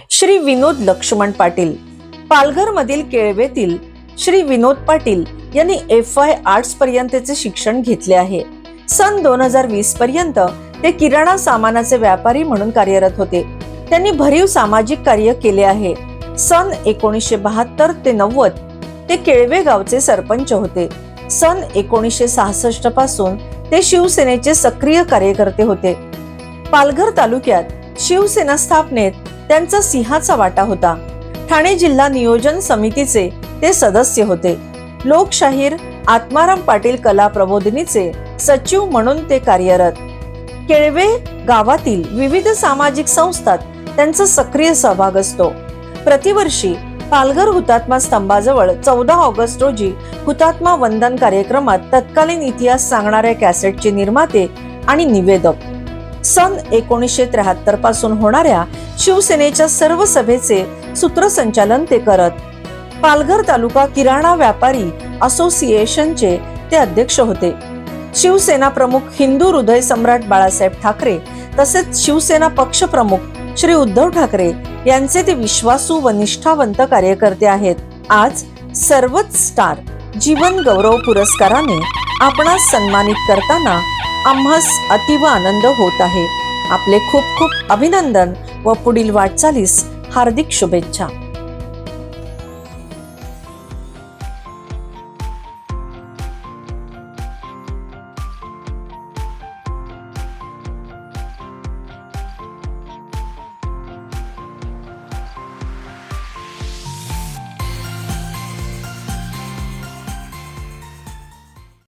श्री विनोद लक्ष्मण पाटील, पालघर मधील केळवेतील श्री विनोद पाटील यांनी FY arts पर्यंतचे शिक्षण घेतले आहे. सन 2020 पर्यंत ते किराणा सामानाचे व्यापारी म्हणून कार्यरत होते. त्यांनी भरीव सामाजिक कार्य केले आहे. सन 1972 ते 90 ते केळवे गावचे सरपंच होते. सन 1966 पासून ते शिवसेनेचे सक्रिय कार्यकर्ते होते. पालघर तालुक्यात शिवसेना स्थापनेत त्यांचा सिंहाचा वाटा होता. ठाणे जिल्हा नियोजन समितीचे ते सदस्य होते. लोकशाहीर आत्माराम पाटील कला प्रबोधिनीचे सचिव म्हणून ते कार्यरत. केळवे गावातील विविध सामाजिक संस्थात त्यांचा सक्रिय सहभाग असतो. प्रतिवर्षी पालघर हुतात्मा स्तंभाजवळ 14 ऑगस्ट रोजी हुतात्मा वंदन कार्यक्रमात तत्कालीन इतिहास सांगणाऱ्या कॅसेटचे निर्माते आणि निवेदक. सन 1973 पासून होणाऱ्या शिवसेनेच्या सर्व सभेचे सूत्रसंचालन ते करत. पालघर तालुका किराणा व्यापारी असोसिएशनचे ते अध्यक्ष होते. शिवसेना प्रमुख हिंदू हृदय सम्राट बाळासाहेब ठाकरे तसेच शिवसेना पक्ष प्रमुख श्री उद्धव ठाकरे यांचे ते विश्वासू व निष्ठावंत कार्यकर्ते आहेत. आज सर्वच स्टार जीवन गौरव पुरस्काराने आपणास सन्मानित करताना आम्हास अतीव आनंद होत आहे. आपले खूप खूप अभिनंदन व पुढील वाटचालीस हार्दिक शुभेच्छा.